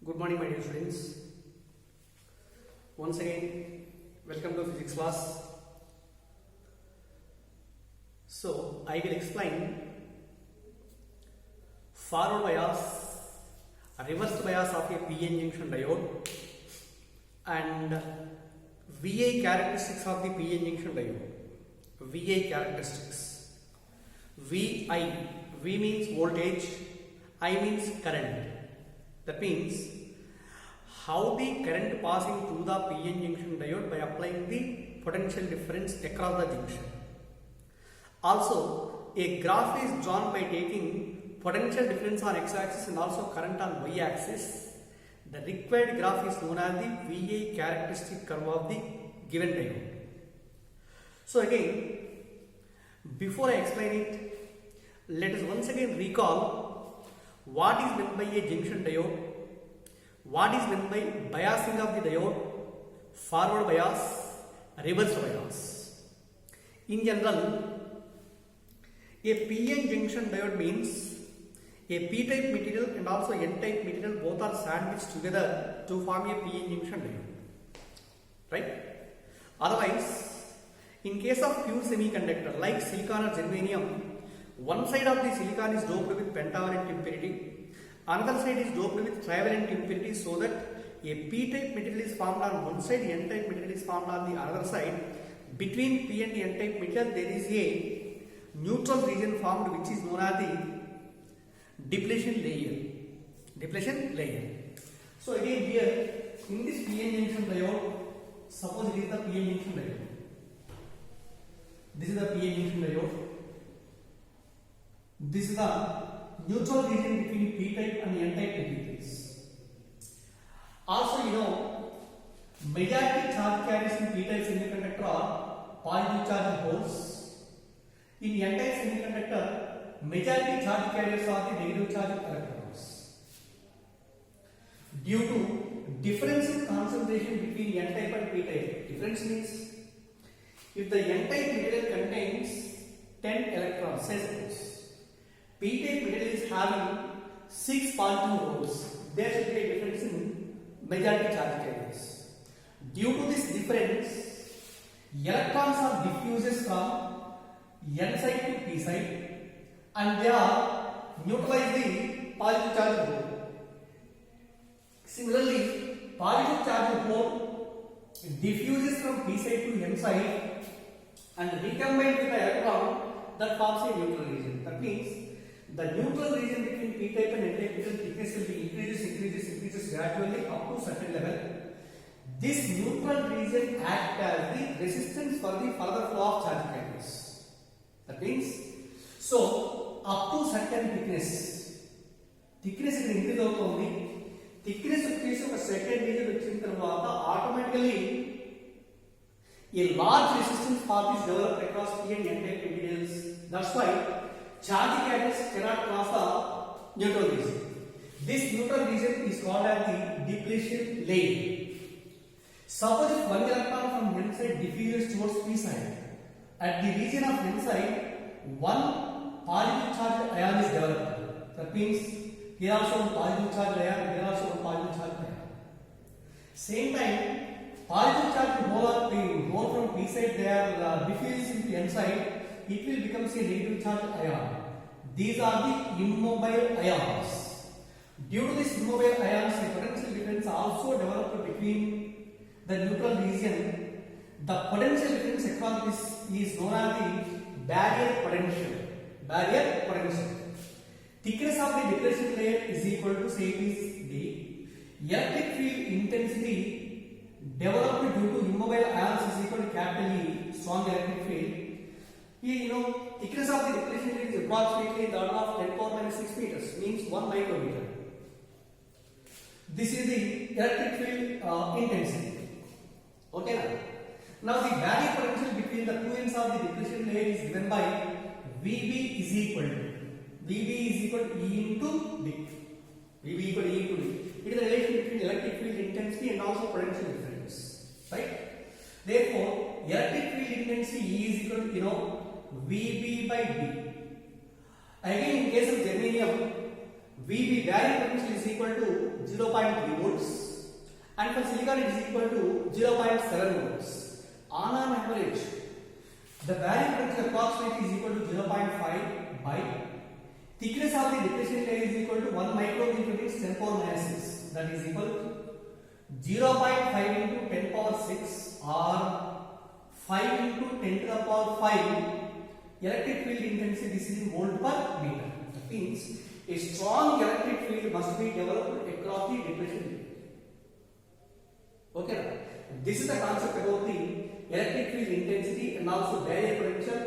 Good morning, my dear students. Once again, welcome to physics class. So, I will explain forward bias, reverse bias of a PN junction diode, and VI characteristics of the PN junction diode. VI characteristics. VI, V means voltage, I means current. That means how the current passing through the PN junction diode by applying the potential difference across the junction. Also, a graph is drawn by taking potential difference on x-axis and also current on y-axis. The required graph is known as the VI characteristic curve of the given diode. So again, before I explain it, let us once again recall what is meant by a junction diode, what is meant by biasing of the diode, forward bias, reverse bias. In general, a PN junction diode means a P-type material and also N-type material both are sandwiched together to form a PN junction diode. Right? Otherwise, in case of pure semiconductor like silicon or germanium, one side of the silicon is doped with pentavalent impurity, another side is doped with trivalent impurity, so that a P-type material is formed on one side, N-type material is formed on the other side. Between P and N-type material there is a neutral region formed which is known as the depletion layer. Depletion layer. So again here in this PN junction diode, suppose it is the PN junction diode. This is the PN junction diode. This is the neutral region between P-type and N-type materials. Also, you know, majority charge carriers in P-type semiconductor are positive charge holes. In N-type semiconductor, majority charge carriers are the negative charge electrons. Due to difference in concentration between N-type and P-type, difference means if the N-type material contains 10 electrons, say suppose P-type material is having 6 positive holes, there should be a difference in majority charge carriers. Due to this difference, electrons are diffuses from N side to P side and they are neutralize the positive charge hole. Similarly, positive charge hole diffuses from P side to N side and recombined with the electron that forms a neutral region. That means the neutral region between P-type and N-type material thickness will be increases gradually up to certain level. This neutral region acts as the resistance for the further flow of charge carriers. That means, so up to certain thickness ఇక్కడ increase అవుతుంది. Thickness వచ్చేసి ఒక certain region వచ్చిన తర్వాత automatically a large resistance path is developed across P and N-type materials. That's why charge carriers cannot cross the neutral region. This neutral region is called as the depletion layer. Suppose if one electron from N side diffuses towards P side, at the region of N side, one positive charge ion is developed. That means here also one positive charge ion, here also one positive charge ion. Same time, positive charge hole from P side they are diffuses into N side. It will become a negative charge ion. These are the immobile ions. Due to this immobile ions, a potential difference also developed between the neutral region. The potential difference across this is known as the barrier potential. Barrier potential. Thickness of the depletion layer is equal to, say it is D. Electric field intensity developed due to immobile ions is equal to capital E, strong electric field. Here, you know, thickness of the depletion layer is approximately the order of 10 power minus 6 meters, means 1 micrometer. This is the electric field intensity. Okay, now the barrier potential between the two ends of the depletion layer is given by VB is equal to E into D. VB equal to E into D. It is the relation between electric field intensity and also potential difference. Right? Therefore, electric field intensity E is equal to, you know, VB by D. Again, in case of germanium, VB barrier potential is equal to 0.3 volts, and for silicon it is equal to 0.7 volts. On an average, the varying potential approximately is equal to 0.5 by thickness of the deposition layer is equal to 1 micron into its 10 power minus 6. That is equal to 0.5 into 10 power 6 or 5 into 10 to the power 5 electric field intensity. This is in volt per meter. That means a strong electric field must be developed across the deposition layer. Okay, this is the concept about the electric field intensity and also barrier potential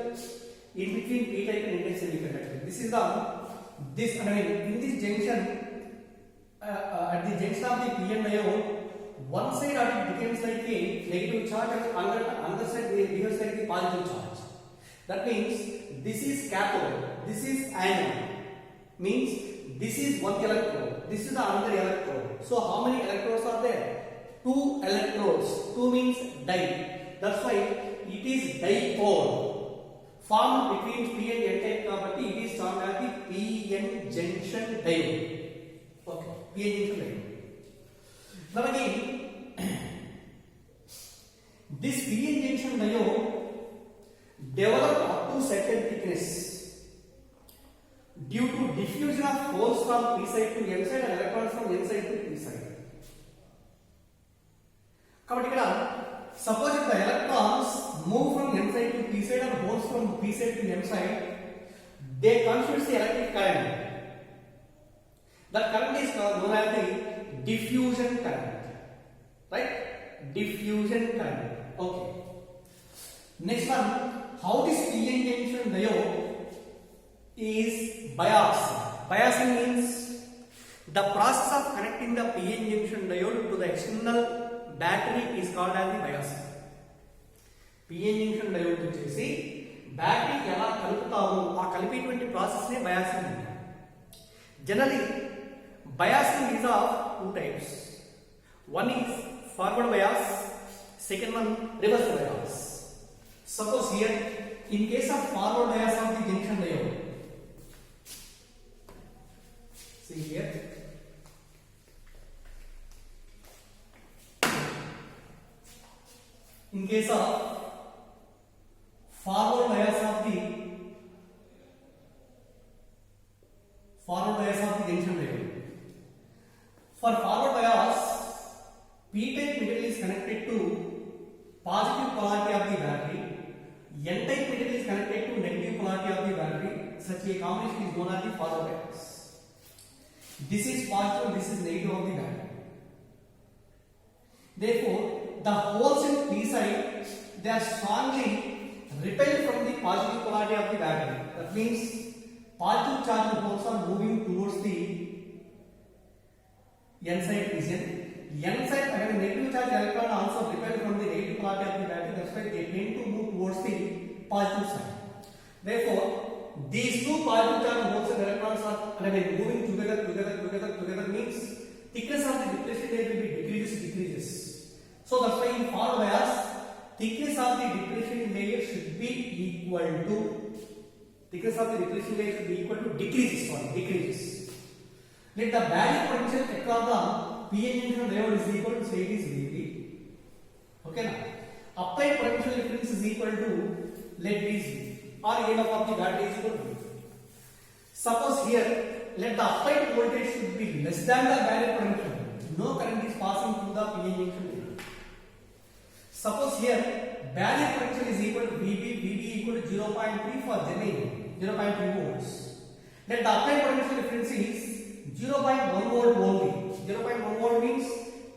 in between p-type and n-type semiconductor. This is in this junction, at the junction of the p-n diode, one side of it becomes like a negative charge and another side behaves like the positive charge. That means this is cathode, this is anode. Means this is one electrode, this is the another electrode. So how many electrodes are there? 2 electrodes. 2 means di. That's why it is dipole formed between p and n-type. కాబట్టి it is termed as the p-n junction diode. Okay, p-n junction diode. Now again, this p-n junction diode developed up to certain thickness due to diffusion of holes from p side to n side and electrons from n side to p side. కాబట్టి ఇక్కడ suppose if the electrons move from n side to p side and holes from p side to n side, they constitute the electric current. That current is known as the diffusion current, right? Diffusion current. Okay. Next one, how this p-n junction diode is biased. Biasing means the process of connecting the p-n junction diode to the external battery is called as the biasing. p-n junction diode వచ్చేసి బ్యాటరీకి ఎలా కలుపుతాము ఆ కలిపేటువంటి process నే biasing అంటారు. Generally biasing is of two types. One is forward bias, second one reverse bias. Suppose here, in case of forward bias of the junction diode, see here, in case of forward bias of the junction diode, for forward bias, p-type metal is connected to positive polarity of the battery, n-type metal is connected to negative polarity of the battery. Such a combination is known as the forward bias. This is positive, this is negative of the battery. Therefore, the holes in p side, they are strongly repelled from the positive polarity of the battery. That means positive charged holes are moving towards the n side region. N side, again, negative charge electron also repelled from the negative polarity of the battery. That's why they tend to move towards the positive side. Therefore, these two positive charge holes and electrons are moving together means thickness of the depletion layer will be decreases. So that's why in forward bias, thickness of the depletion layer should be equal to decreases. Let the barrier potential across the p-n junction diode is equal to, say it is Vp. Okay now, applied potential difference is equal to, let it is V, or EMF of the battery is equal to V. Suppose here, let the applied voltage should be less than the barrier potential. No current is passing through the p-n junction diode. Suppose here, barrier potential is equal to Vb equal to 0.3 for germanium, 0.3 volts. Let the applied potential difference is 0.1 volt only. 0.1 volt means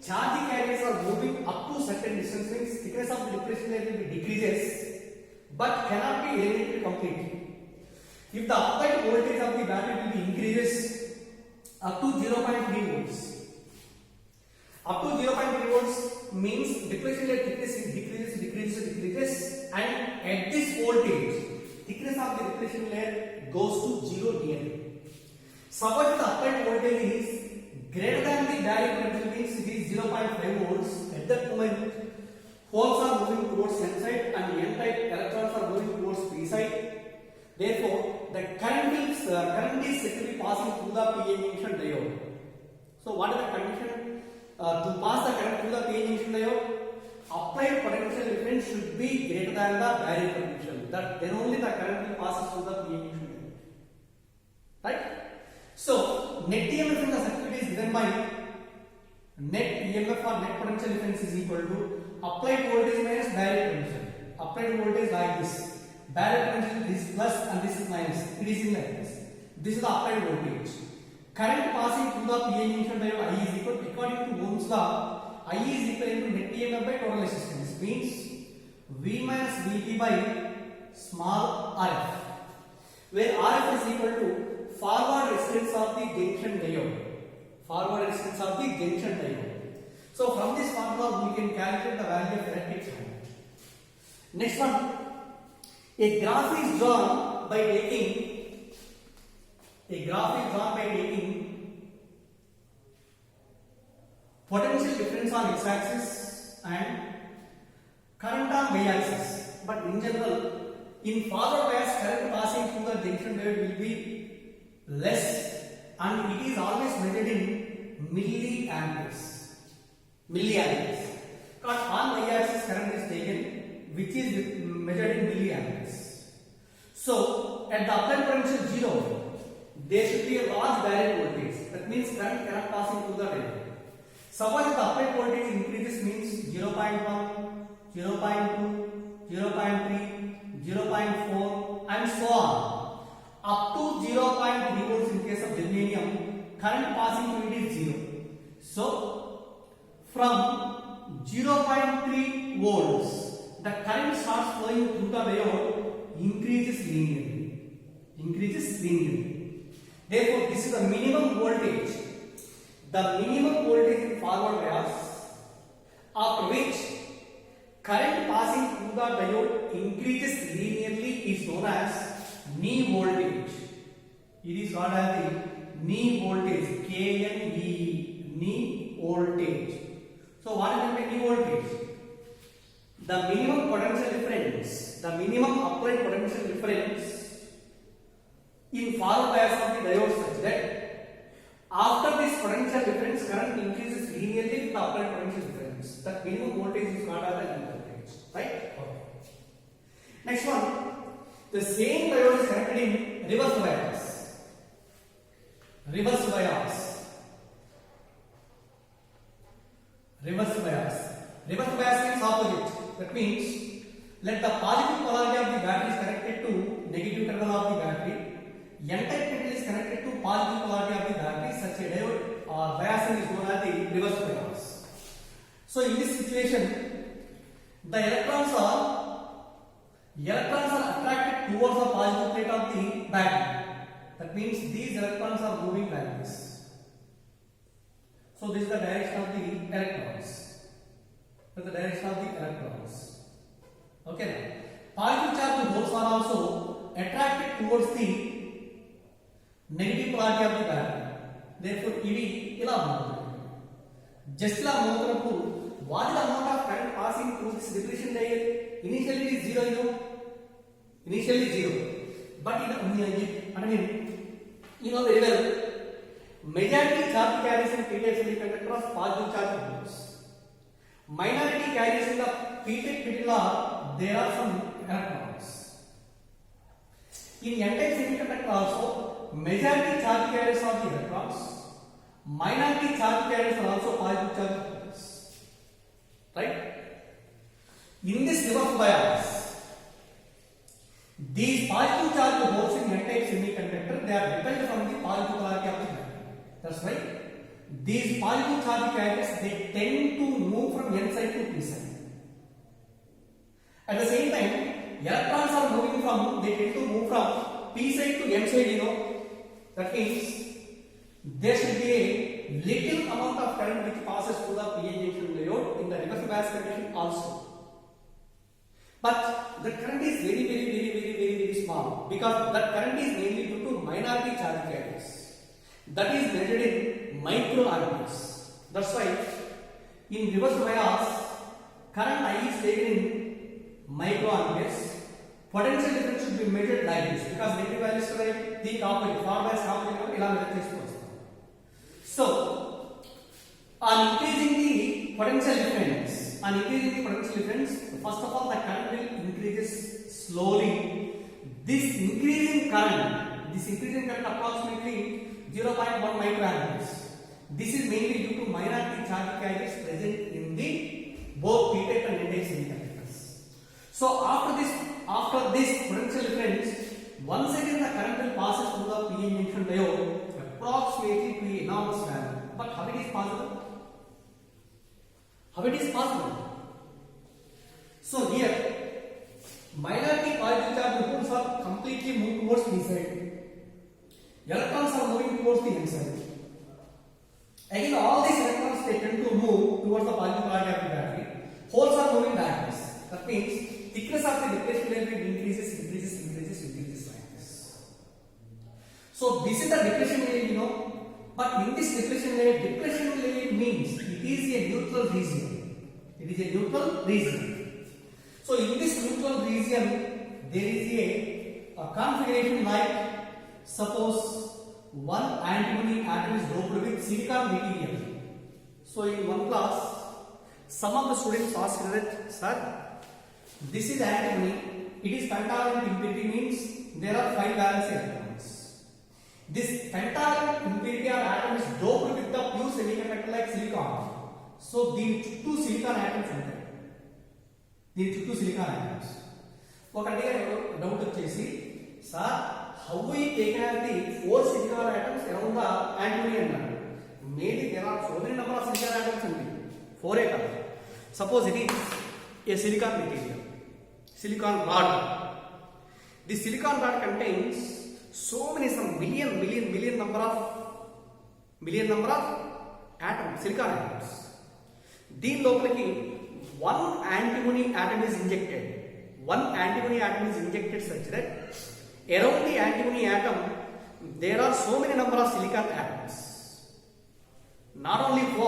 charging carriers are moving up to certain distance, means thickness of the depletion layer will be decreases but cannot be eliminated completely. If the applied voltage of the battery will be increases up to 0.3 volts. Up to 0.3 volts means depletion layer thickness decreases, and at this voltage thickness of the depletion layer goes to 0 dm. Suppose the applied voltage is greater than the barrier potential, means it is 0.5 volts. At that moment, holes are moving towards n side and n-type electrons are moving towards p side. Therefore, the current is said to be passing through the p-n junction diode. So, what is the condition to pass the current through the PN junction diode, applied potential difference should be greater than the barrier potential. That then only the current will pass through the PN junction diode. Right? So net EMF in the circuit is given by net EMF or net potential difference is equal to applied voltage minus barrier potential. Applied voltage like this, barrier potential this plus and this is minus. It is in like this. This is the applied voltage. Current passing through the PN junction diode I is equal, according to Ohm's law, I is equal to net EMF by total resistance. Means V minus VT by small RF, where RF is equal to forward resistance of the junction diode. Forward resistance of the junction diode. So from this formula we can calculate the value of electric current. Next one, a graph is drawn by taking potential difference on x-axis and current on y-axis. But in general, in forward bias, current passing through the junction diode will be less, and it is always measured in milliamperes. Because on y-axis current is taken, which is measured in milliamperes. So at the applied potential 0, there should be a large barrier voltage. That means current cannot pass through the diode. Suppose the applied voltage increases, means 0.1, 0.2, 0.3, 0.4 and so on. Up to 0.3 volts in case of germanium, current passing through it is 0. So from 0.3 volts, the current starts flowing through the diode increases linearly. Therefore, this is the minimum voltage. The minimum voltage in forward bias, after which current passing through the diode increases linearly, is known as knee voltage. It is called as the knee voltage, KNEE, knee voltage. So what is the knee voltage? The minimum potential difference, the minimum applied potential difference in forward bias of the diode such that after this potential difference, current increases linearly with the applied potential difference. That minimum voltage is called as the knee voltage. Right? Okay. Next one, the same diode is connected in reverse bias. Reverse bias means opposite. That means let the positive polarity of the battery is connected to negative terminal of the battery. N-type metal is connected to positive polarity of the battery. Such a diode or biasing is known as the reverse bias. So in this situation, the electrons are attracted towards the positive plate of the battery. That means these electrons are moving like this. So this is the direction of the electrons. Okay. Positive charged holes are also attracted towards the negative polarity of the battery. Therefore, ఇవి ఇలా ఉంటుంది. Just ఇలా మోతున్నప్పుడు what is the amount of current passing through this depletion diode? Initially it is 0, Initially 0. But you know very well, majority charge carries in p-type semiconductor of positive charge holes. Minority carries in the p-type metal, there are some electrons. In n-type semiconductor also, majority charge carriers are the electrons. Minority charge carriers are also positive charge holes. Right? In this reverse bias, these positive charge holes in n-type semiconductor, they are repelled from the positive polarity of the battery. That's right. These positive charge carriers, they tend to move from n side to p side. At the same time, electrons are moving from, they tend to move from p side to n side, That means there should be a little amount of current which passes through the PN junction diode in the reverse bias condition also. But the current is very small, because that current is mainly due to minority charge carriers. That is measured in microamperes. That's why in reverse bias, current I is taken in microamperes. Potential difference should be measured like this, because negative values are the opposite. Forward bias opposite, ila measure chestuvastu. So on increasing the potential difference, on increasing the potential difference, first of all the current will increases slowly. This increasing current approximately 0.1 microamperes. This is mainly due to minority charge carriers present in the both p-type and n-type semiconductors. So after this potential difference, once again the current will passes through the p-n junction diode approximately to an enormous value. But how it is possible? So here minority positive charge groups are completely moved towards p side. Electrons are moving towards the n side. Again, all these electrons they tend to move towards the positive polarity of the battery. Holes are moving backwards. That means thickness of the depletion layer increases like this. So this is the depletion layer, you know. But in this depletion layer means it is a neutral region. So in this neutral region, there is a configuration like, suppose one antimony atom is doped with silicon material. So in one class, some of the students asked that, sir, this is antimony, it is pentavalent impurity, means there are 5 valence electrons. This pentavalent impurity or atom is doped with the pure semiconductor like silicon. So these two silicon atoms ఉంటాయి. ఒకటి doubt వచ్చేసి, sir how we taken out the 4 silicon atoms around the antimony అన్నారు. Maybe there are so many number of silicon atoms అండి, 4 కాదు. Suppose it is a silicon material, silicon rod. This silicon rod contains so many, some million number of atoms, silicon atoms. దీని లోపలికి one antimony atom is injected. Such that around the antimony atom there are so many number of silicon atoms. Not only 4.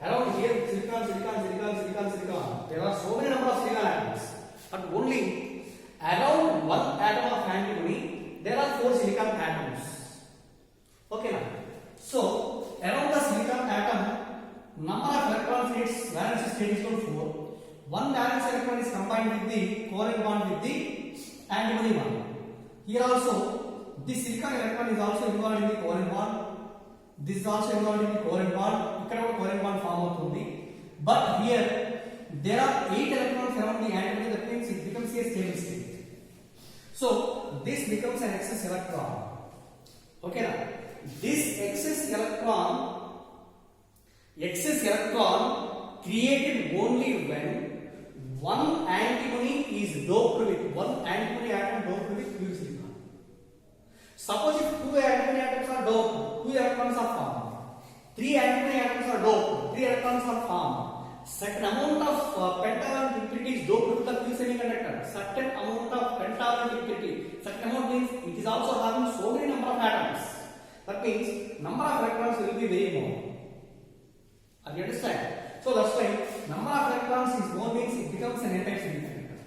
Around here silicon. There are so many number of silicon atoms. But only around one atom of antimony there are 4 silicon atoms. Okay now. So around the silicon atom, number of electrons in its valence state is 4. One valence electron is combined with the covalent bond with the antimony bond. Here also, this silicon electron is also involved in the covalent bond. This is also involved in the covalent bond. Ikkada oka covalent bond form avutundi. But here there are 8 electrons around the antimony. That means it becomes a stable state. So this becomes an excess electron. Okay now, this excess electron created only when one antimony is doped with, one antimony atom doped with pure silicon. Suppose if 2 antimony atoms are doped, 2 electrons are formed. 3 antimony atoms are doped, 3 electrons are formed. Certain amount of pentavalent impurity is doped with the pure semiconductor. Certain amount of pentavalent impurity. Certain amount means it is also having so many number of atoms. That means number of electrons will be very more. Are you understand? So that's why number of electrons is more, means it becomes an n-type semiconductor.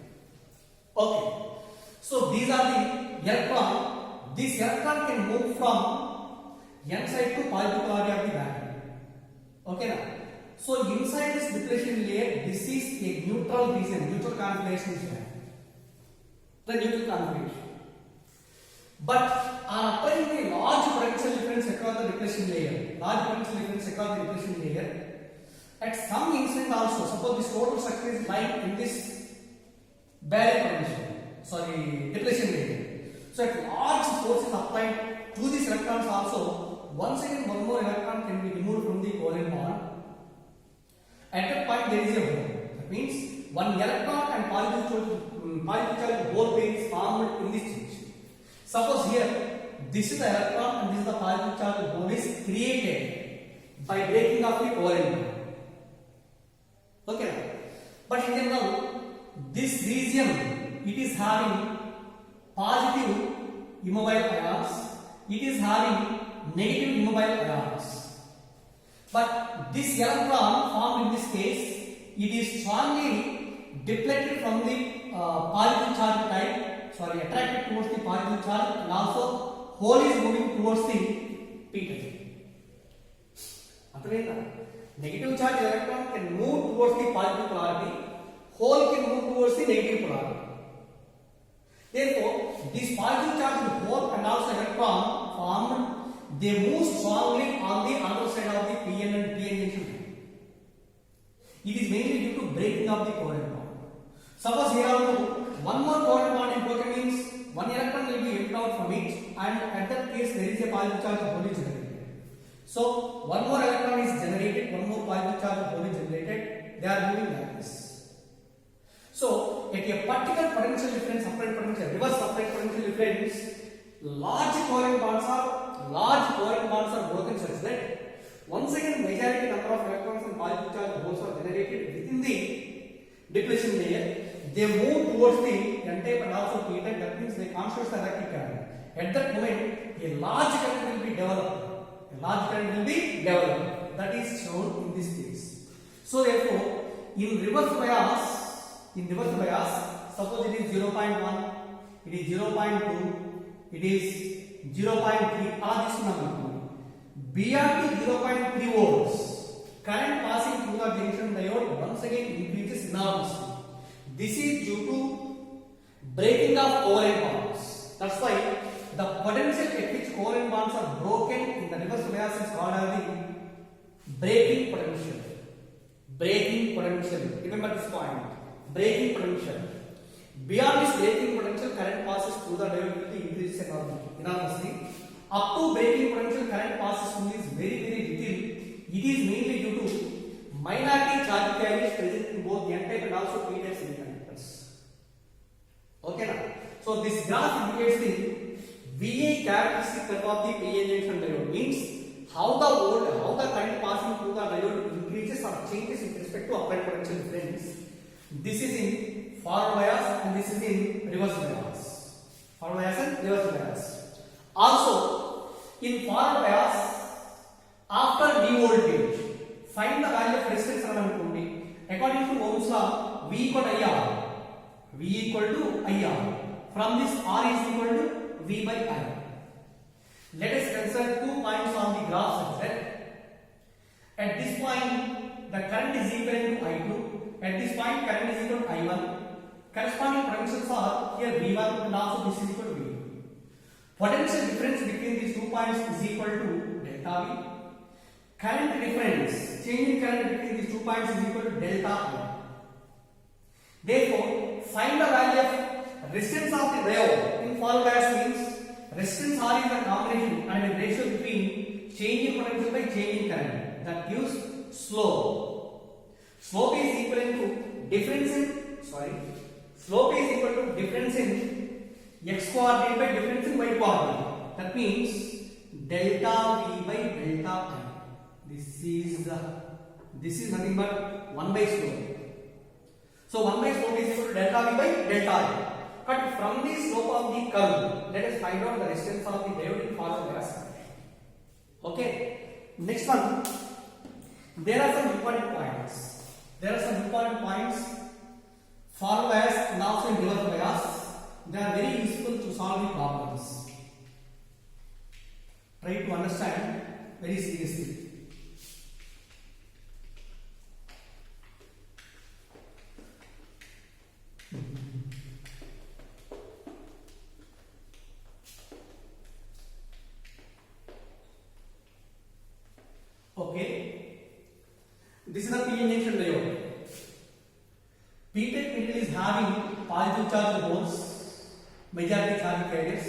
Okay. So these are the electron. This electron can move from n side to positive polarity of the battery. Okay now. So inside this depletion layer, this is a neutral region, neutral configuration is there. The neutral configuration. But applying a large potential difference across the depletion layer, at some instant also, suppose this total structure is lying in this barrier depletion layer. So at large force is applied to these electrons also. Once again, one more electron can be removed from the covalent bond. At that point there is a hole. That means one electron and positive charge hole is formed in this stage. Suppose here this is the electron and this is the positive charge hole is created by breaking of the covalent bond. Okay. But in general, this region it is having positive immobile ions, it is having negative immobile ions. But this electron formed in this case, it is strongly depleted from the positive charge type, attracted towards the positive charge, and also hole is moving towards the p type. Negative charge electron can move towards the positive polarity, hole can move towards the negative polarity. Therefore, this positive charge hole and also electron formed, they move strongly on the other side of the PN and PN junction. It is mainly due to breaking of the covalent bond. Suppose here also one more covalent bond in broken means one electron will be emptied out from it, and at that case there is a positive charge hole is generated. So one more electron is generated, one more positive charge hole is generated. They are moving like this. So at a particular potential difference, separate potential, reverse separate potential difference, large covalent bonds are broken such that once again majority number of electrons and positive charge holes are generated within the depletion layer. They move towards the n-type and also p-type. That means they constitute the electric current. At that moment, a large current will be developed. That is shown in this case. So therefore, in reverse bias, suppose it is 0.1, it is 0.2, it is 0.3. All this number. Beyond 0.3 volts, current passing through the junction diode once again increases enormously. This is due to breaking of covalent bonds. That's why the potential at which covalent bonds are broken in the reverse bias is called as the breaking potential. Remember this point. Breaking potential. Beyond this breaking potential, current passes through the diode will increase enormously. Up to breaking potential, current passes through is very little. It is mainly due to minority charge carriers present in both n-type and also p-type semiconductors. Okay now. So this graph indicates the VA characteristic curve of the PN junction diode. Means how the current passing through the diode increases or changes with respect to apparent potential difference. This is in forward bias and this is in reverse bias. Forward bias and reverse bias. Also, in forward bias, after D voltage, find the value of resistance around 20. According to Ohm's law, V equal to IR. From this, R is equal to V by I. Let us consider 2 points on the graph such that at this point the current is equal to I2. At this point, current is equal to I1. Corresponding potentials are here V1 and also this is equal to V2. Potential difference between these 2 points is equal to delta V. Current difference, change in current between these 2 points is equal to delta I. Therefore, find the value of resistance of the diode. In forward bias means resistance R is the combination and the ratio between change in potential by change in current. That gives slope. Slope is equal to difference in x coordinate by difference in y coordinate. That means delta V by delta I. This is nothing but 1 by slope. So 1 by slope is equal to delta V by delta I. But from the slope of the curve, let us find out the resistance of the diode in forward bias. Okay. Next one. There are some important points. Forward bias and also in reverse bias. They are very useful to solve the problems. Try to understand very seriously. Okay. This is the PN junction diode. P-type metal is having positive charge holes, majority charge carriers.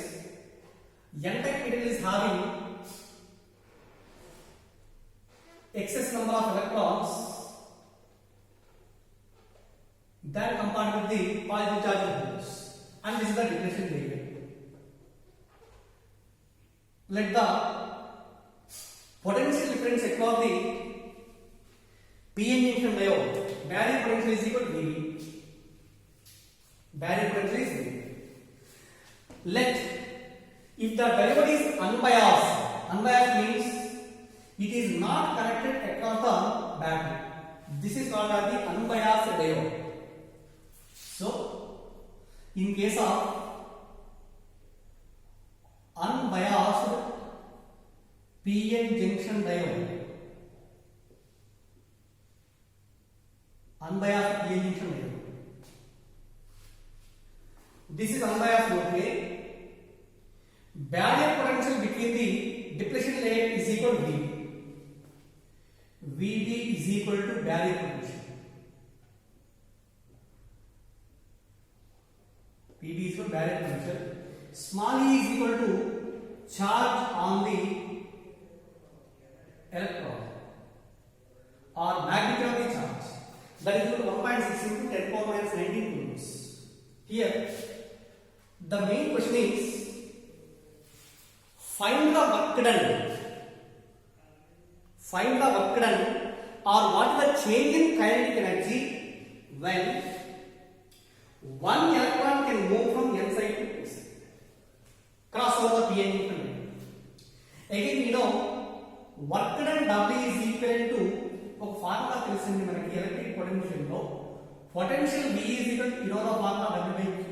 N-type metal is having excess number of electrons that combine with the positive charge holes, and this is the depletion layer. Let the potential difference across the PN junction diode, barrier potential is equal to V. Barrier potential is V. Let if the diode is unbiased means it is not connected across the battery. This is called as the unbiased diode. So, in case of unbiased PN junction diode, unbiased PN junction layer. This is unbiased mode layer. Barrier potential between the depletion layer is equal to VB. VB is equal to barrier potential. PB is equal to barrier potential. Small e is equal to charge on the electron or magnitude of the charge. That is equal to 1.6 into 10 power minus 19 coulombs. Here, the main question is find the work done. Find the work done or what is the change in kinetic energy when one electron can move from n side to p side. Cross over the PN junction. Again, we know work done W is equal to ఒక formula తెలిసింది మనకి electric potential లో potential V is equal to the formula W by Q.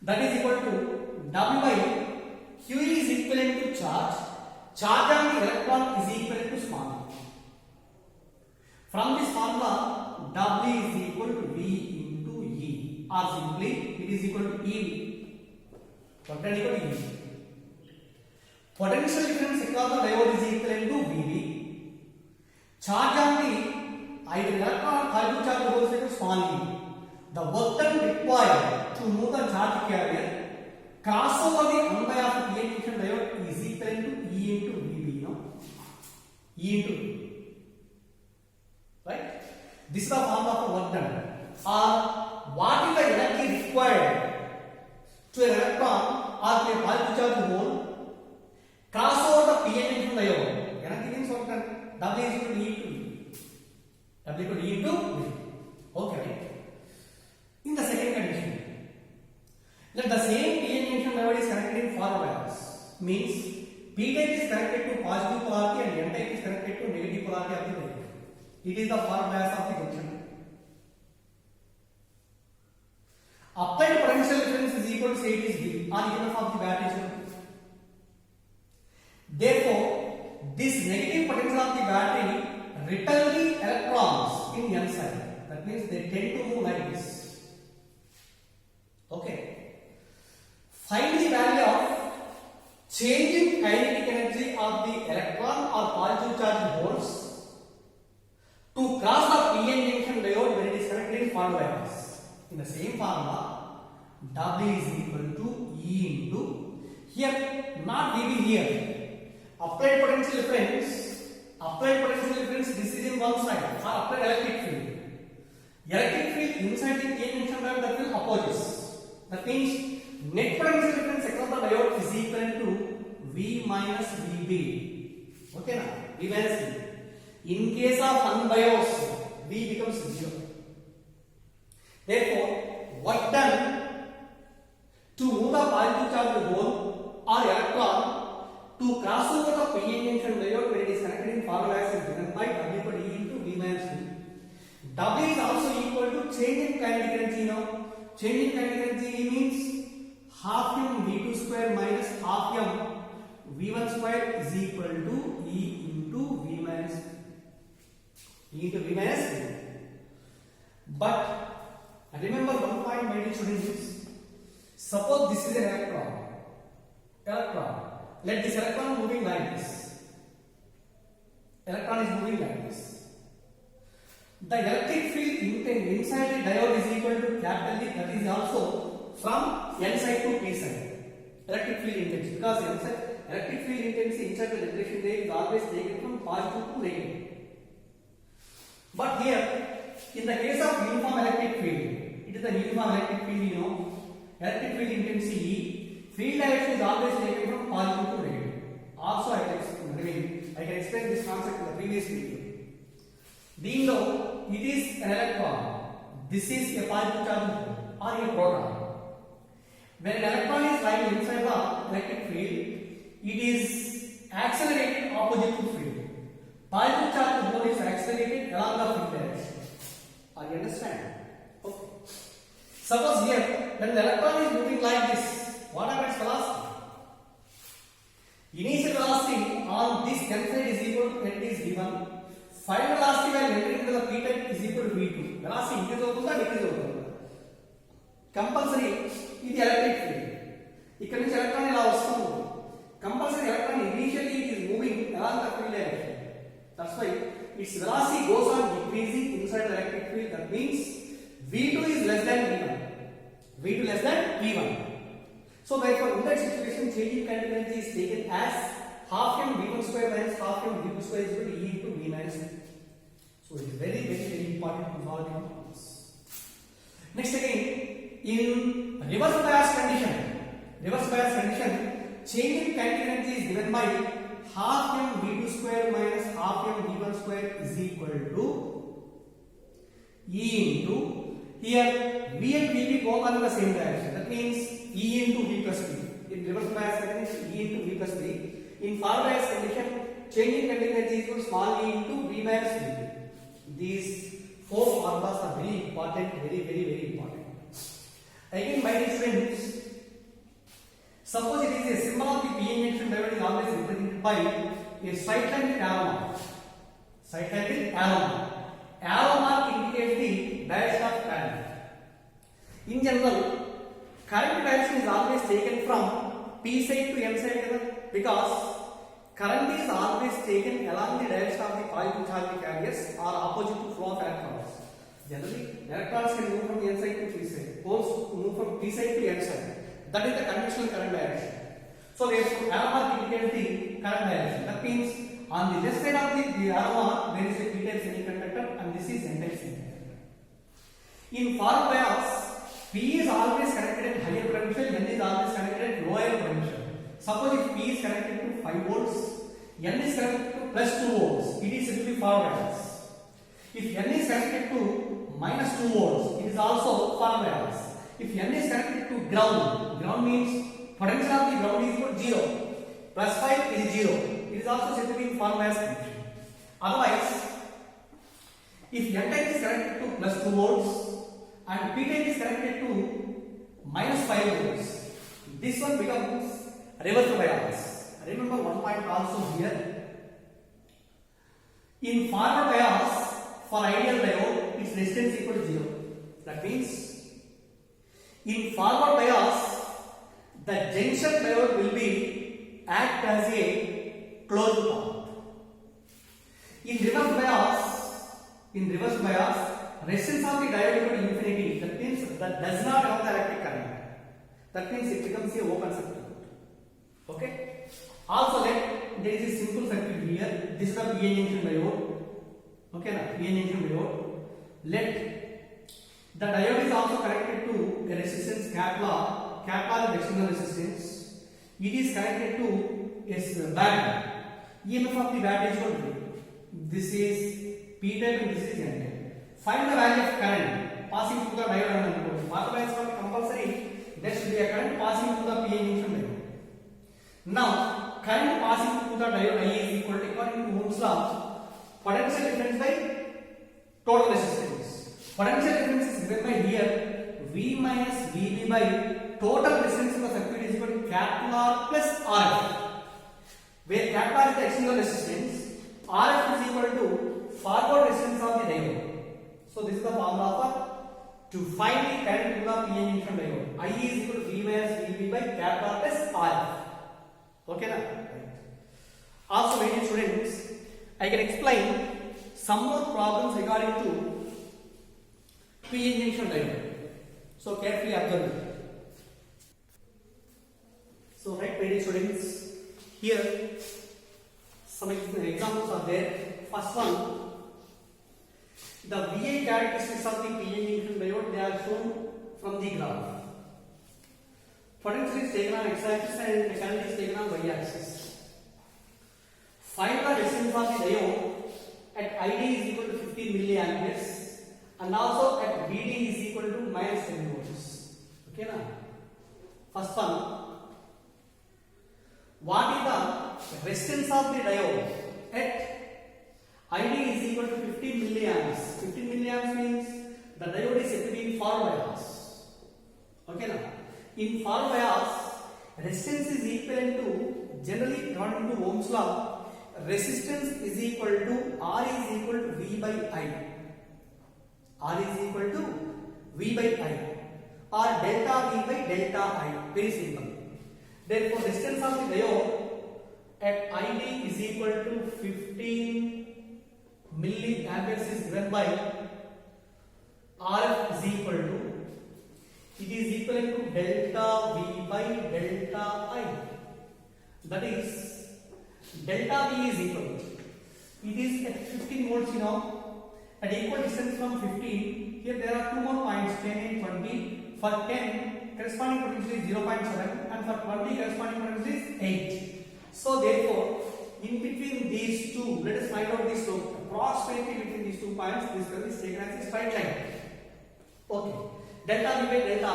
That is equal to W by Q is equivalent to charge. Charge on the electron is equal to small e. From this formula, W is equal to V into E, or simply it is equal to EV. What is equal to EV? Potential difference across the diode is equivalent to VB. Charge on the either electron or positive charge goes equal to small e. The work done required to move the charge carrier cross over the unbiased PN junction diode is equivalent to E into VB. E into V. Right? This is the formula for work done. Or what is the energy required to an electron or to a positive charge hole cross over the PN junction diode? Energy means work done. W is equal to E into V. W equal to E into V. Okay. In the second condition, let the same PN junction diode is connected in forward bias. Means P type is connected to positive polarity and N type is connected to negative polarity of the diode. It is the forward bias of the junction. Applied potential difference is equal to say it is V or EMF of the battery. Therefore, this negative potential of the battery repel the electrons in n side. That means they tend to move like this. Okay. Find the value of change in kinetic energy of the electron or positive charge holes to cross the PN junction diode when it is connected in forward bias. In the same formula, W is equal to E into here, not VB here. Applied potential difference. This is in one side or applied electric field. Electric field inside the PN junction diode that will opposes. That means net potential difference across the diode is equal to V minus VB. Okay now, V minus V. In case of unbiased, V becomes 0. Therefore, work done to move the positive charge hole or electron to cross over the PN junction diode when it is connected in forward bias is given by W equal to E into V minus V. W is also equal to change in kinetic energy now. Change in kinetic energy means half m V2 square minus half m V1 square is equal to E into V minus V. E into V minus V. But remember one point, my dear students. Suppose this is an electron. Let this electron moving like this. Electron is moving like this. The electric field inside the diode is equal to capital D. That is also from N side to P side. Electric field intensity, because electric field intensity inside the depletion layer is always taken from positive to negative. But here, in the case of uniform electric field, it is the uniform electric field. Electric field intensity E, field direction is always taken from positive to negative. Also, I can explain this concept in the previous video. Below, it is an electron. This is a positive charge or a proton. When an electron is lying inside the electric field, it is accelerated opposite to field. Positive charge hole is accelerated along the field direction. Are you understand? Okay. Suppose here, when the electron is moving like this, what happens velocity? Initial velocity on this n side is equal to at least v1. Final velocity while entering into the p type is equal to v2. Velocity increase అవుతుందా decrease అవుతుందా? Compulsory ఇది electric field. ఇక్కడ నుంచి electron ఇలా వస్తుంది. Compulsory electron initially it is moving along the field direction. That's why its velocity goes on decreasing inside the electric field. That means v2 is less than v1. v2 less than v1. So therefore in that situation changing kinetic energy is taken as half m v1 square minus half m v2 square is equal to e into v minus v. So it is very important to solve your problems. Next again, in reverse bias condition, changing kinetic energy is given by half m v2 square minus half m v1 square is equal to e into, here v and vb both are in the same direction. That means e into v plus v. In reverse bias condition, e into v plus v. In forward bias condition, changing kinetic energy is equal to small e into v minus v. These four formulas are very important, very important. Again, my dear friends, suppose it is a symbol of the p n junction diode is always represented by a side-line arrow mark. Arrow mark indicates the direction of current. In general, current direction is always taken from p side to n side because current is always taken along the direction of the positive charge carriers or opposite to flow of electrons. Generally, electrons can move from n side to p side. Holes move from p side to n side. That is the conventional current direction. So therefore, arrow mark indicates the current direction. That means on the left side of the arrow mark there is a p-type semiconductor and this is n-type semiconductor. In forward bias, p is always connected at higher potential, n is always connected at lower potential. Suppose if p is connected to 5 volts, n is connected to plus 2 volts, it is said to be forward bias. If n is connected to minus 2 volts, it is also forward bias. If n is connected to ground means potential of the ground is equal to 0. Plus 5 is 0. It is also said to be in forward bias condition. Otherwise, if n type is connected to plus 2 volts and p type is connected to minus 5 volts, this one becomes reverse bias. Remember one point also here. In forward bias, for ideal diode, its resistance equal to 0. That means in forward bias, the junction diode will be act as a closed path. In reverse bias, resistance of the diode equal to infinity. That means that does not have the electric current. That means it becomes a open circuit. Okay. Also, let there is a simple circuit here. This is the p-n junction diode. Okay, na p-n junction diode. Let the diode is also connected to a resistance Kepler is external resistance. It is connected to a battery. EMF of the battery is what? This is p type and this is n type. Find the value of current passing through the diode and diode. Otherwise, compulsory there should be a current passing through the p-n junction diode. Now, current passing through the diode I is equal to, according to Ohm's law, potential difference by total resistance. Potential difference is given by here V minus VB by total resistance in the circuit is equal to Kepler plus RF, where Kepler is the external resistance, RF is equal to forward resistance of the diode. So this is the formula for to find the current in the p-n junction diode. I is equal to V minus VB by Kepler plus RF. Okay, na? Also, my dear students, I can explain some more problems regarding to p-n junction diode. So carefully observe it. So right, my dear students, here some examples are there. First one, the VI characteristics of the p-n junction diode, they are shown from the graph. Potential is taken on x-axis and current is taken on y-axis. Find the resistance of the diode at ID is equal to 15 milliamperes and also at VD is equal to minus 10 volts. Okay, na? First one, what is the resistance of the diode at ID is equal to 15 milliamps. 15 milliamps means the diode is said to be in forward bias. Okay, na? In forward bias, resistance is equal to, generally according to Ohm's law, resistance is equal equal to R is equal to V by I. R is equal to V by I or delta V by delta I. Very simple. Therefore, resistance of the diode at ID is equal to 15 milliamperes is given by RF is equal to, it is equal to delta V by delta I. That is, delta V is equal, it is at 15 volts, you know, at equal distance from 15. Here there are two more points, 10 and 20. For 10, corresponding potential is 0.7 and for 20, corresponding potential is 8. So therefore, in between these two, let us find out this slope. Approximately between these 2 points, this curve is taken as a straight line. Okay. Delta V by delta I.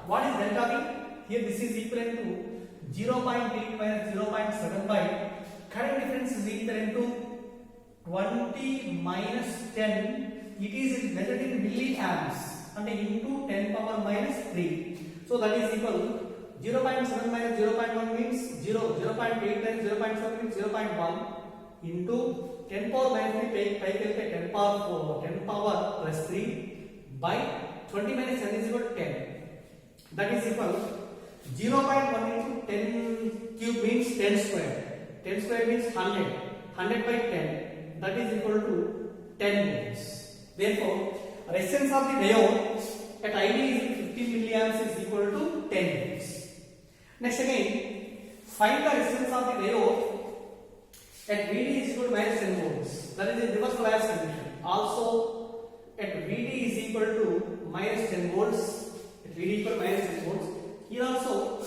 What is delta V? Here this is equivalent to 0.8 minus 0.75. Current difference is equivalent to 20 minus 10. It is measured in milliamps and into 10 power minus 3. So that is equal 0.7 minus 0.1 means 0. 0.8 minus 0.7 means 0.1 into 10 power minus 3 10 power 4, 10 power plus 3 by 20 minus 10 is equal to 10. That is equal 0.1 into 10 cube means 10 square. 10 square means 100. 100 by 10. That is equal to 10 volts. Therefore, resistance of the diode at ID is 15 milliamps is equal to 10 volts. Next again, find the resistance of the diode at VD is equal to minus 10 volts. That is a reverse bias condition. Also, at VD is equal to minus 10 volts. At VD equal to minus 10 volts. Here also,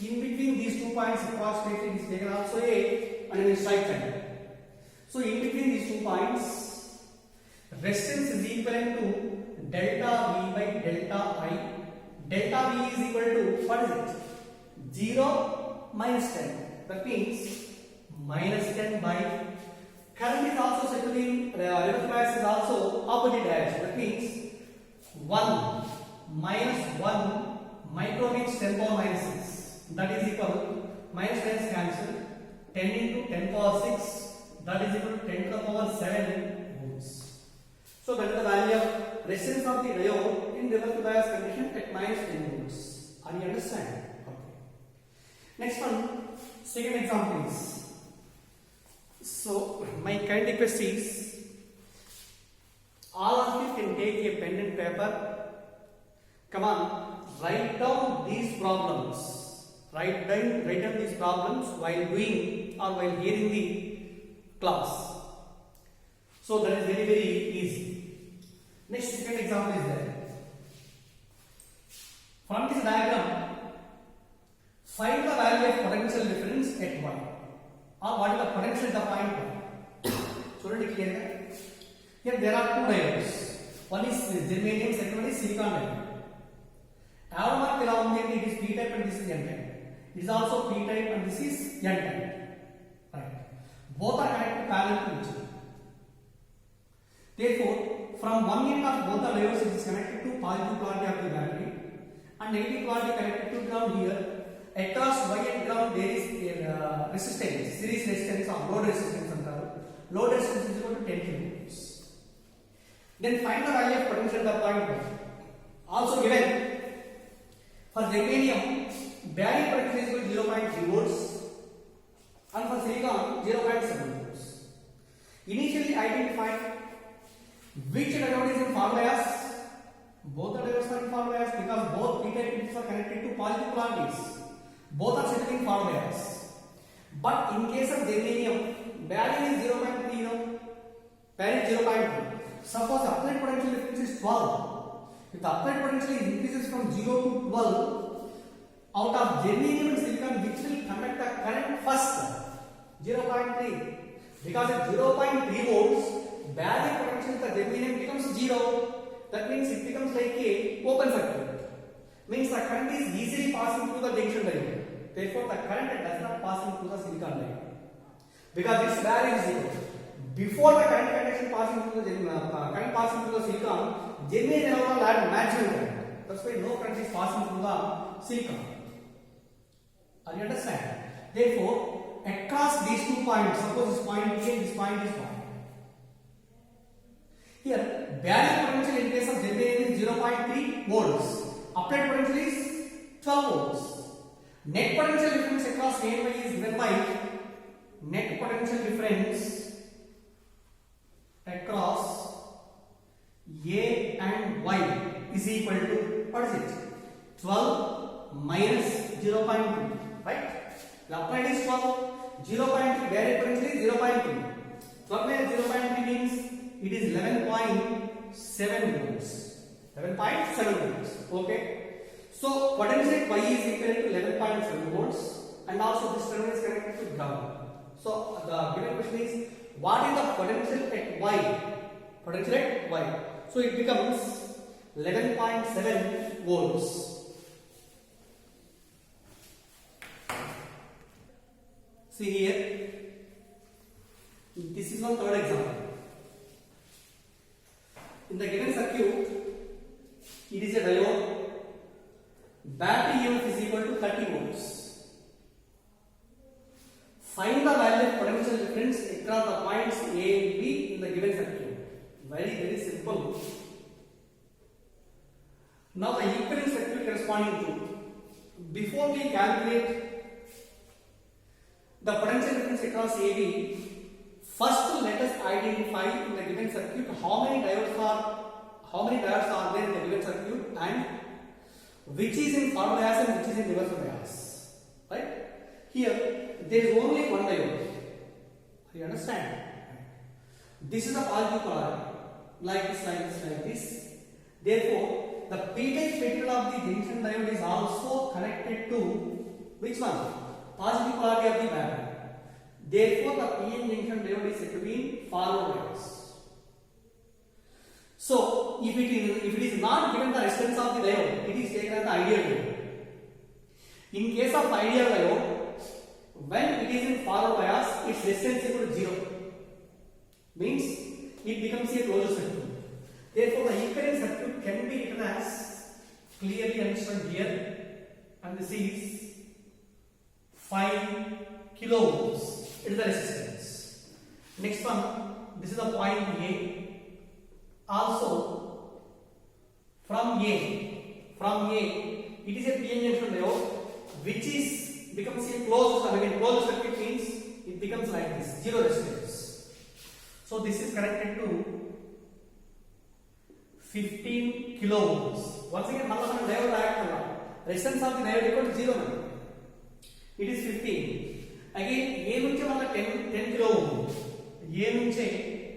in between these 2 points, approximately is taken also a and a straight line. So, in between these 2 points, resistance is equivalent to delta V by delta I. Delta V is equal to, what is it? 0 minus 10. That means minus 10 by, current is also circulating, reverse bias is also opposite direction. That means 1 minus 1 micro means 10 power minus 6. That is equal, minus minus cancel, 10 into 10 power 6. That is equal to 10 to the power 7 volts. So that is the value of resistance of the diode in reverse bias condition at minus 10 volts. Are you understand? Okay. Next one, second example is. So my kind request is, all of you can take a pen and paper. Come on, write down these problems. Write down these problems while doing or while hearing the class. So that is very, very easy. Next, second example is there. From this diagram, find the value of potential difference at y, or what is the potential at the point y. So let me clear that. Here there are 2 diodes. One is germanium, second one is silicon diode. Arrow mark along it is p type and this is n type. It is also p type and this is n type. Right. Both are connected parallel to each other. Therefore, from one end of both the layers it is connected to positive polarity of the battery and negative polarity connected to ground here. Across y and ground there is a resistance, series resistance or load resistance. Load resistance is equal to 10 kiloohms. Then find the value of potential at the point y. Also given for germanium, battery potential is equal to 0.3 volts and for silicon 0.7 volts. Initially identify which diode is in forward bias. Both the diodes are in forward bias because both p type pins are connected to positive polarities. Both are setting in forward bias. But in case of germanium, barrier is 0.3, you know, barrier is 0.3. Suppose applied potential difference is 12. If the applied potential increases from 0 to 12, out of germanium and silicon, which will conduct the current first? 0.3. Because at 0.3 volts, barrier potential the germanium becomes 0. That means it becomes like a open circuit. Means the current is easily passing through the junction diode. Therefore, the current does not pass through the silicon diode. Because its value is 0. Before the current conduction passing through the silicon, germanium will have maximum current. That's why no current is passing through the silicon. Are you understand? Therefore, across these 2 points, suppose this point P and this point is 1. Here, barrier potential in case of generator is 0.3 volts. Applied potential is 12 volts. Net potential difference across A and Y is given by net potential difference across A and Y is equal to, what is it? 12 minus 0.2, right? The applied is 12, 0.3, barrier potential is 0.3. 12 minus 0.3 means it is 11.7 volts. 11.7 volts. Okay. So potential at Y is equal to 11.7 volts, and also this terminal is connected to ground. So the given question is, what is the potential at Y? Potential at Y. So it becomes 11.7 volts. See here, this is one third example. In the given circuit, it is a diode. Battery EMF is equal to 30 volts. Find the value of potential difference across the points A and B in the given circuit. Very simple. Now the equivalent circuit corresponding to, before we calculate the potential difference across AB, first let us identify in the given circuit how many diodes are there in the given circuit and which is in forward bias and which is in reverse bias. Right? Here there is only one diode. You understand? This is a positive polarity, like this. Therefore, the p-type spectral of the junction diode is also connected to which one? Positive polarity of the battery. Therefore, the p-n junction diode is said to be in forward bias. So, if it is not given the resistance of the diode, it is taken as the ideal diode. In case of ideal diode, when it is in forward bias, its resistance is equal to 0. Means it becomes a closed circuit. Therefore, the equivalent circuit can be written as, clearly understood here, and this is 5 kilo ohms. It is the resistance. Next one, this is the point A. Also, from A, it is a p-n junction diode, which becomes a closed circuit means it becomes like this, 0 resistance. So this is connected to 15 kilo ohms. Once again, diode resistance of the diode equal to 0. It is 15. Again, A nunche malla 10 kilo ohm. A nunche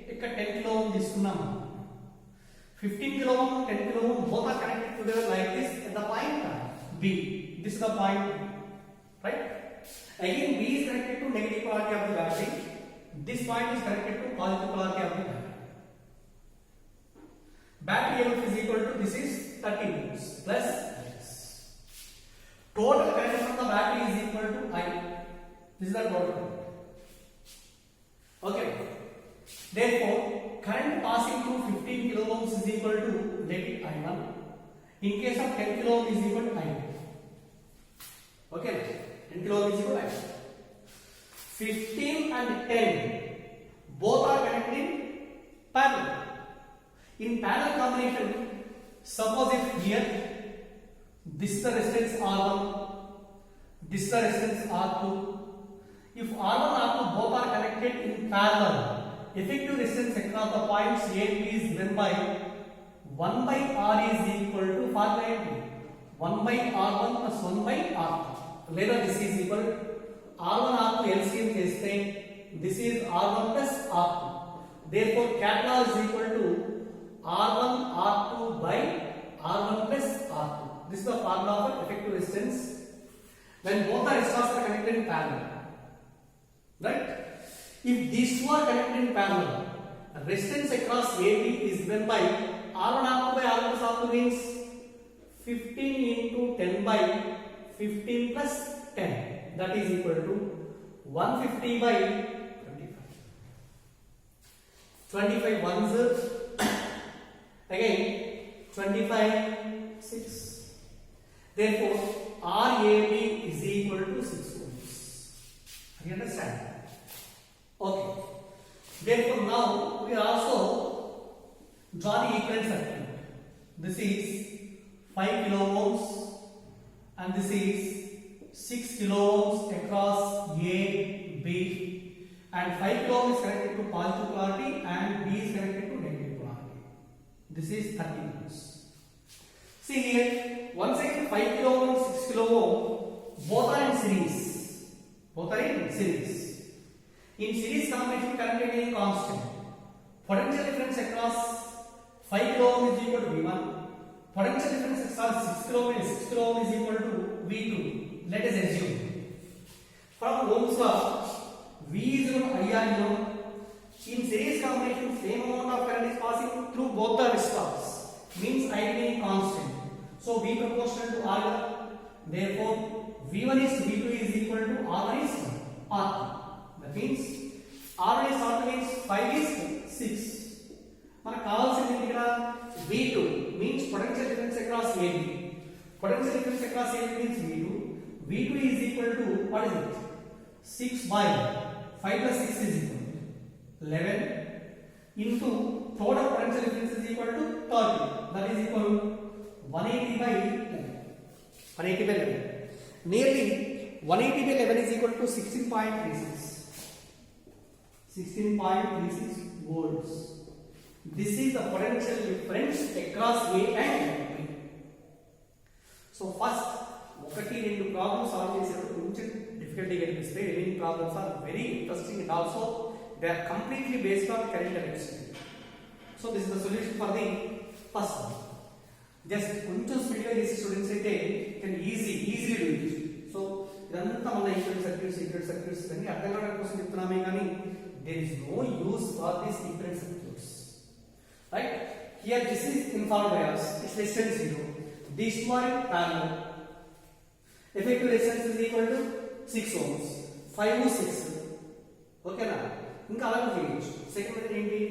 ikkada 10 kilo ohm తీసుకున్నాము. 15 kilo ohm, 10 kilo ohm, both are connected together like this at the point B. This is the point, right? Again, B is connected to negative polarity of the battery. This point is connected to positive polarity of the battery. Battery EMF is equal to, this is 30 volts plus this. Total current from the battery is equal to I. This is the total. Okay. Therefore, current passing through 15 kilo ohms is equal to, let it I1. In case of 10 kilo ohm is equal to I2. Okay, 10 kilo ohm is equal to I2. 15 and 10 both are connected in parallel. In parallel combination, suppose if here this is the resistance R1, this is the resistance R2. If R1 and R2 both are connected in parallel, effective resistance across the points A and B is given by 1 by R is equal to 1 by R1 plus 1 by R2. Later this is equal to R1 R2 LCM cheste, this is R1 plus R2. Therefore, capital R is equal to R1 R2 by R1 plus R2. This is the formula for effective resistance when both the resistors are connected in parallel. Right? If these two are connected in parallel, resistance across AB is given by R1 R2 by R1 plus R2 means 15 into 10 by 15 plus 10. That is equal to 150 by 25. 25 ones again 25 6. Therefore, RAB is equal to 6 ohms. You understand? Therefore, now we are also draw the equivalent circuit. This is 5 kilo ohms and this is 6 kilo ohms across A, B, and 5 kilo ohm is connected to positive polarity and B is connected to negative polarity. This is 30 ohms. See here, once again 5 kilo ohm and 6 kilo ohm both are in series. Both are in series. In series combination, current remains constant. Potential difference across 5 kilo ohm is equal to V1. Potential difference across 6 kilo ohm and 6 kilo ohm is equal to V2. Let us assume. From Ohm's law, V is equal to I R ohm. In series combination, same amount of current is passing through both the resistors. Means I remain constant. So V proportional to R. Therefore, V1 is V2 is equal to R1 is R2. That means R1 is R2 means 5 is 6. మనకు కావాల్సింది ఇక్కడ V2 means potential difference across AB. Potential difference across AB means V2. V2 is equal to what is it? 6 by 5 plus 6 is equal to 11 into total potential difference is equal to 30. That is equal to 180 by 11. 180 by 11. Nearly 180 by 11 is equal to 16.36. 16.36 volts. This is the potential difference across A and B. So first, ఒకటి రెండు problems solve చేసేటప్పుడు కొంచెం difficulty కనిపిస్తే remaining problems are very interesting and also they are completely based on current electricity. So this is the solution for the first one. Just కొంచెం స్పీడ్గా చేసే students అయితే can easily do it. So ఇదంతా మన equal circuits అన్ని అర్థం కావడం కోసం చెప్తున్నామే కానీ there is no use for this equivalent circuits. Right? Here this is informed bias, its resistance 0. These two are in parallel. Effective resistance is equal to 6 ohms. 5 to 6. Okay na? ఇంకా అలాగే చేయొచ్చు. Second method ఏంటి?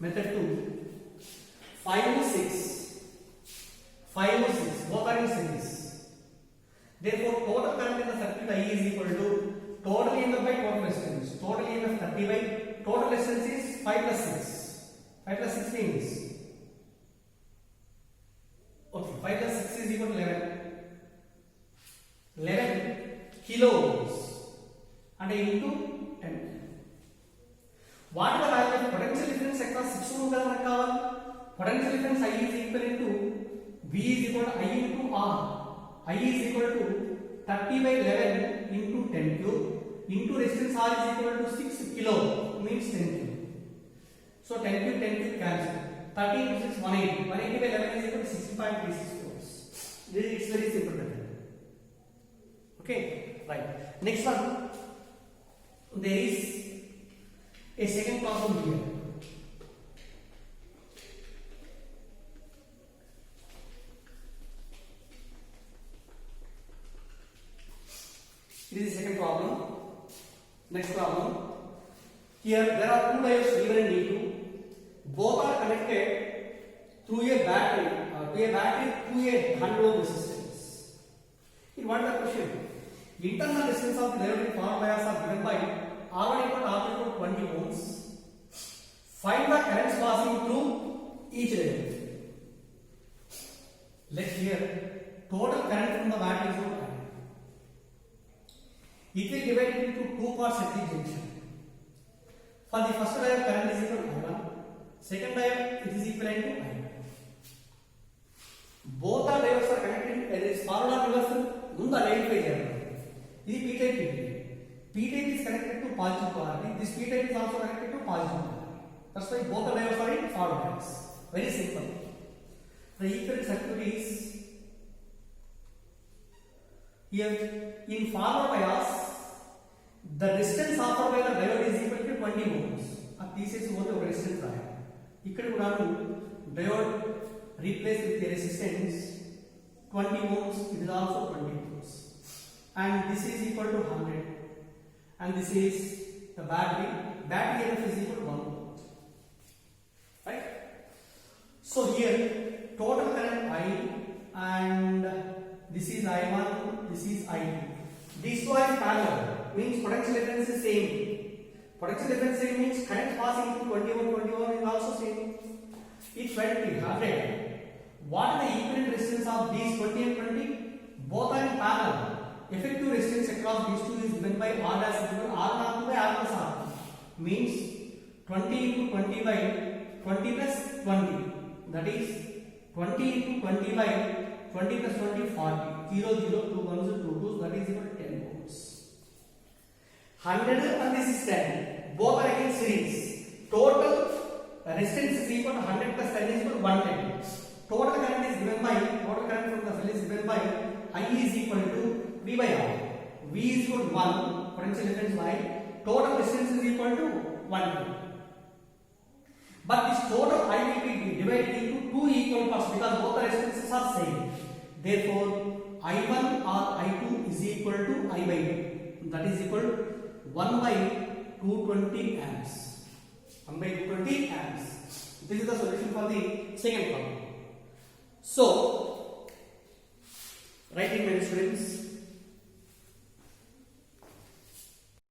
Method 2. 5 to 6. 5 to 6. Both are in series. Therefore, total current in the circuit I is equal to total EMF by total resistance. Total EMF 30 by total resistance is 5 plus 6. 5 plus 6 means okay. 5 plus 6 is equal to 11 kilo ohms and into 10. What is the value of potential difference across 6 ohm kada manaku kavali? Potential difference I is equal to V is equal to I into R. I is equal to 30 by 11 into 10 cube into resistance R is equal to 6 kilo means 10 cube. So 10 cube cancel. 30 into 6 180. 180 by 11 is equal to 16.36 volts. It's very simple method. Okay, right. Next one, there is a second problem here. This is the second problem. Next problem. Here there are two diodes V1 and V2. Both are connected through a battery through a 100 ohm resistance. Here what is the question? Internal resistance of the diode in forward bias are given by R1 equal to R2 equal to 20 ohms. Find the currents passing through each diode. Let's hear total current from the battery is not. It will divide into two parts at the junction. For the first diode, current is equal to I1. Second diode, it is equivalent to I2. Both are diodes are connected. Whether it is forward or reverse, munda identify cheyali. This P type P type is connected to positive polarity. This P type is also connected to positive polarity. That's why both the diodes are in forward bias. Very simple. The equivalent circuit is here in forward bias. The resistance offered by the diode is equal to 20 ohms. At this is what the resistance is. Ikkada kuda diode replace with the resistance 20 ohms. It is also 20 ohms. And this is equal to 100. And this is the battery. Battery EMF is equal to 1 volt. Right? So here total current I and this is I1. This is I2. These two are parallel, means potential difference is same. Potential difference same means current passing through 21 is also same. If 20, 100, what are the equivalent resistance of these 20 and 20? Both are in parallel. Effective resistance across these two is given by R dash is given R naught by R plus R. Means 20 into 20 by 20 plus 20. That is 20 into 20 by 20 plus 20, 40. 0, 0, 2 1s, 2 2s, that is equal to 10 volts. 100 and this is 10. Both are again series. Total resistance is equal to 100 plus 10 is equal to 110. Total current is given by, total current from the cell is given by I is equal to V by R. V is equal to 1, potential difference by, total resistance is equal to 1. But this total I will be divided into two equal parts because both the resistances are same. Therefore, I1 or I2 is equal to I by 2. That is equal to 1 by 220 amps. 1 by 220 amps. This is the solution for the second problem. So, write in, my students.